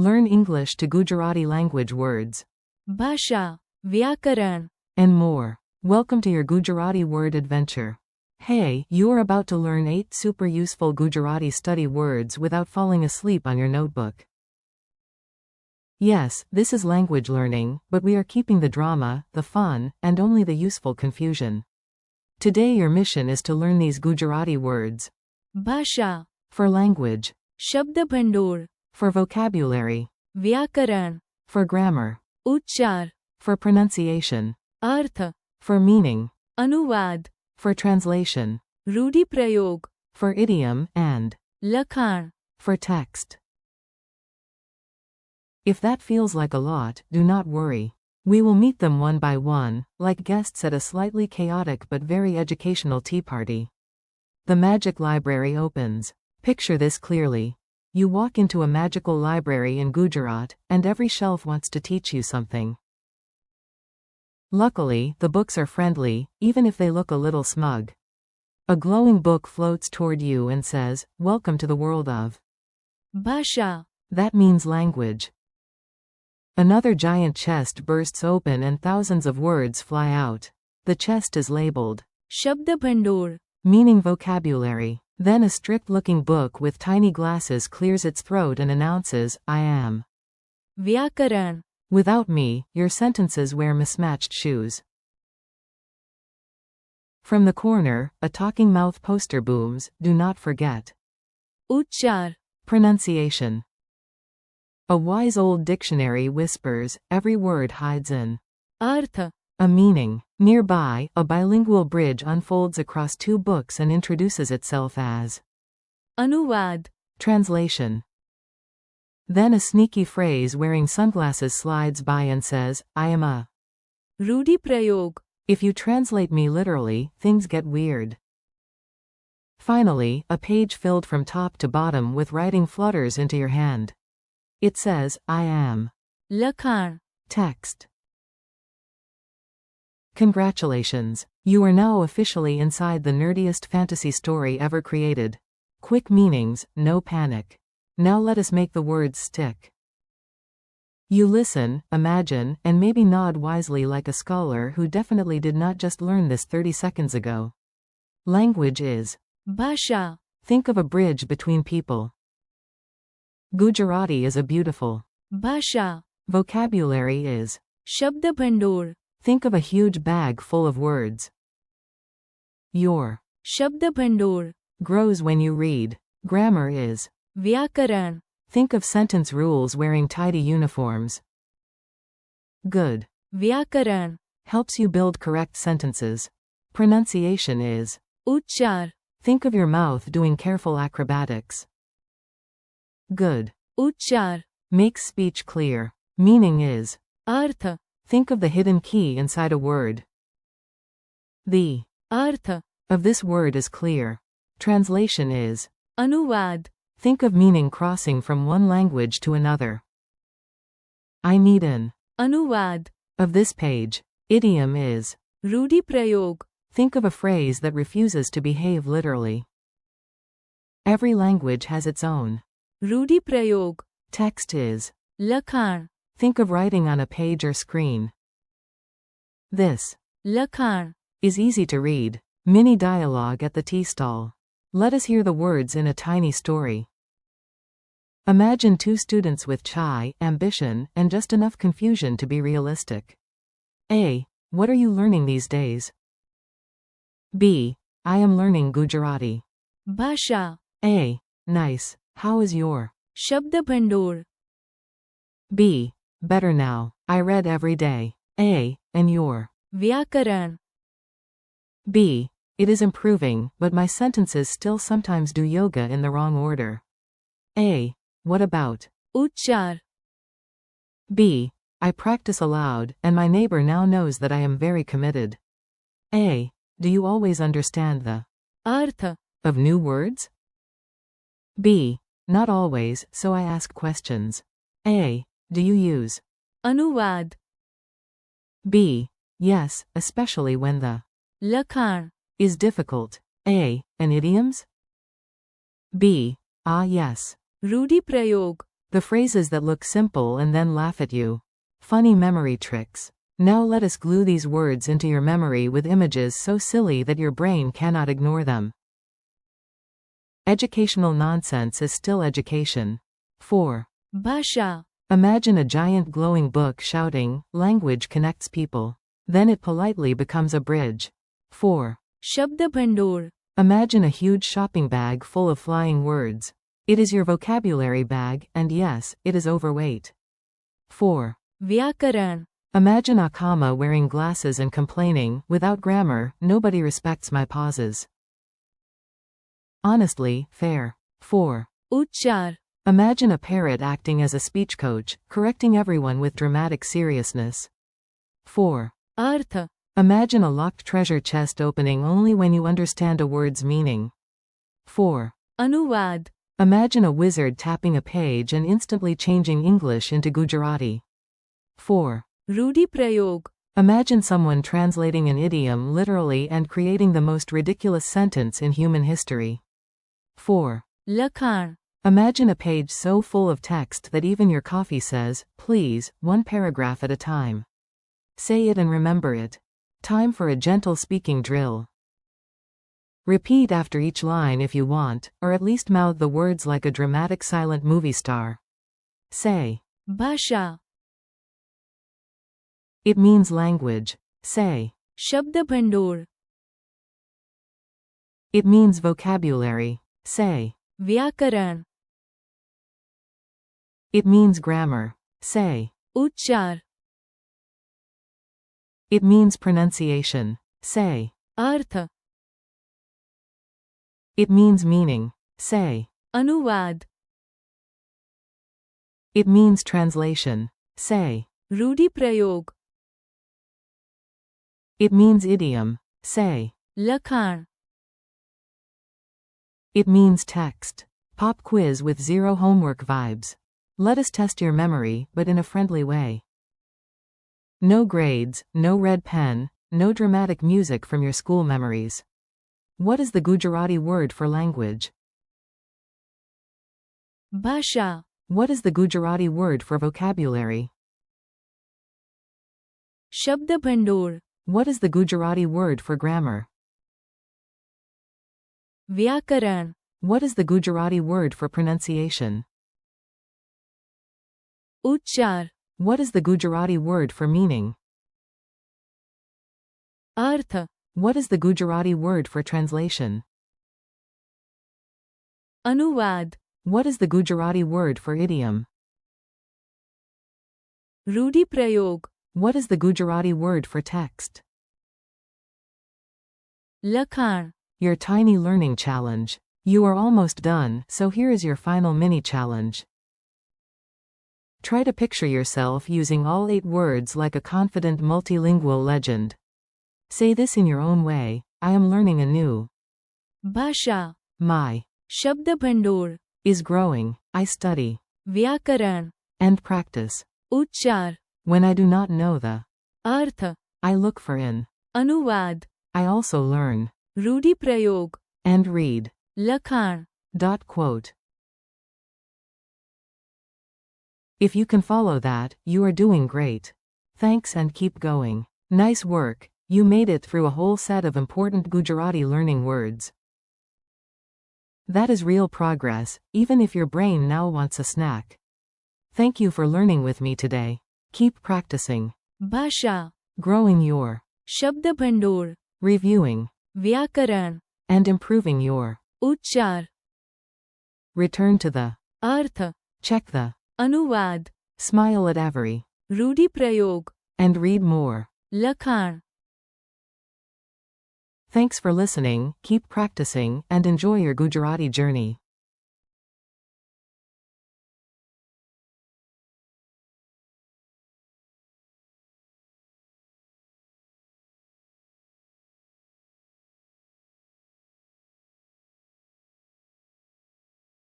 Learn English to Gujarati language words. Bhasha, Vyakaran. And more. Welcome to your Gujarati word adventure. Hey, you are about to learn 8 super useful Gujarati study words without falling asleep on your notebook. Yes, this is language learning, but we are keeping the drama, the fun, and only the useful confusion. Today your mission is to learn these Gujarati words. Bhasha, For language. Shabdabhandor. For vocabulary. Vyakaran. For grammar. Uchchar. For pronunciation. Arth. For meaning. Anuvad. For translation. Rudiprayog. For idiom, and Lakhan. for text. If that feels like a lot, do not worry. We will meet them one by one, like guests at a slightly chaotic but very educational tea party. The magic library opens. Picture this clearly. You walk into a magical library in Gujarat, and every shelf wants to teach you something. Luckily, the books are friendly, even if they look a little smug. A glowing book floats toward you and says, "Welcome to the world of." Bhasha. That means language. Another giant chest bursts open and thousands of words fly out. The chest is labeled Shabdabhandor. meaning vocabulary. Then a strict-looking book with tiny glasses clears its throat and announces, "I am." Vyakaran. Without me, your sentences wear mismatched shoes. From the corner, a talking mouth poster booms, "Do not forget." Uchchar. Pronunciation. A wise old dictionary whispers, every word hides an Arth. a meaning. Nearby, a bilingual bridge unfolds across 2 books and introduces itself as Anuvad. translation. Then a sneaky phrase wearing sunglasses slides by and says, "I am a." Rudiprayog. If you translate me literally, things get weird. Finally, a page filled from top to bottom with writing flutters into your hand. It says, "I am." Lakhan. Text. Congratulations. You are now officially inside the nerdiest fantasy story ever created. Quick meanings, no panic. Now let us make the words stick. You listen, imagine, and maybe nod wisely like a scholar who definitely did not just learn this 30 seconds ago. Language is. Bhasha. Think of a bridge between people. Gujarati is a beautiful. Bhasha. Vocabulary is. Shabdabhandor. Think of a huge bag full of words. Your. Shabdabhandor. Grows when you read. Grammar is. Vyakaran. Think of sentence rules wearing tidy uniforms. Good. Vyakaran. Helps you build correct sentences. Pronunciation is. Uchchar. Think of your mouth doing careful acrobatics. Good. Uchchar. Makes speech clear. Meaning is. Arth. Think of the hidden key inside a word. The Arth. of this word is clear. Translation is. Anuvad. Think of meaning crossing from one language to another. I need an. Anuvad. Of this page. Idiom is. Rudiprayog. Think of a phrase that refuses to behave literally. Every language has its own. Rudiprayog. Text is. Lakhan. Think of writing on a page or screen. This. Lakhan. Is easy to read. Mini dialogue at the tea stall. Let us hear the words in a tiny story. Imagine 2 students with chai, ambition, and just enough confusion to be realistic. A. What are you learning these days? B. I am learning Gujarati. Bhasha. A. Nice. How is your? Shabdabhandor. B. Better now. I read every day. A. And your? Vyakaran. B. It is improving, but my sentences still sometimes do yoga in the wrong order. A. What about? Uchchar. B. I practice aloud, and my neighbor now knows that I am very committed. A. Do you always understand the Arth. of new words? B. Not always, so I ask questions. A. Do you use Anuvad. B. Yes, especially when the Lakhan. is difficult. A. And idioms? B. Ah yes. Rudiprayog. The phrases that look simple and then laugh at you. Funny memory tricks. Now let us glue these words into your memory with images so silly that your brain cannot ignore them. Educational nonsense is still education. 4. Bhasha. Imagine a giant glowing book shouting, "Language connects people." Then it politely becomes a bridge. 4. Shabda Bhandor. Imagine a huge shopping bag full of flying words. It is your vocabulary bag, and yes, it is overweight. 4. Vyakaran. Imagine Akama wearing glasses and complaining, "Without grammar, nobody respects my pauses." Honestly, fair. 4. Uchchar. Imagine a parrot acting as a speech coach, correcting everyone with dramatic seriousness. 4. Artha. Imagine a locked treasure chest opening only when you understand a word's meaning. 4. Anuvad. Imagine a wizard tapping a page and instantly changing English into Gujarati. 4. Rudi Prayog. Imagine someone translating an idiom literally and creating the most ridiculous sentence in human history. 4. Lakhan. Imagine a page so full of text that even your coffee says, "Please, one paragraph at a time." Say it and remember it. Time for a gentle speaking drill. Repeat after each line if you want, or at least mouth the words like a dramatic silent movie star. Say, Bhasha. "It means language." Say, Shabda Bhandor. "It means vocabulary." Say, Vyakaran. "It means grammar." Say, Uchchar. "It means pronunciation." Say, Artha. "It means meaning." Say, Anuvad. "It means translation." Say, Rudi Prayog. "It means idiom." Say, Lakhan. "It means text." Pop quiz with zero homework vibes. Let us test your memory, but in a friendly way. No grades, no red pen, no dramatic music from your school memories. What is the Gujarati word for language? Bhasha. What is the Gujarati word for vocabulary? Shabda Bhandor. What is the Gujarati word for grammar? Vyakaran. What is the Gujarati word for pronunciation? Uchchar. What is the Gujarati word for meaning? Artha. What is the Gujarati word for translation? Anuvad. What is the Gujarati word for idiom? Rudi Prayog. What is the Gujarati word for text? Lakhan. Your tiny learning challenge. You are almost done, so here is your final mini challenge. Try to picture yourself using all 8 words like a confident multilingual legend. Say this in your own way: "I am learning anew." Bhasha. My Shabda Bhandor. is growing. I study Vyakaran. and practice. Uchchar. When I do not know the Artha. I look for in. Anuvad. I also learn Rudi Prayog. and read. Lakhan. Quote. If you can follow that, you are doing great. Thanks and keep going. Nice work. You made it through a whole set of important Gujarati learning words. That is real progress, even if your brain now wants a snack. Thank you for learning with me today. Keep practicing. Bhasha. Growing your Shabda Bhandor. reviewing Vyakaran. and improving your Uchchar. return to the Artha. check the Anuvad. smile at every Rudi Prayog. and read more. Lakhan. Thanks for listening, keep practicing, and enjoy your Gujarati journey.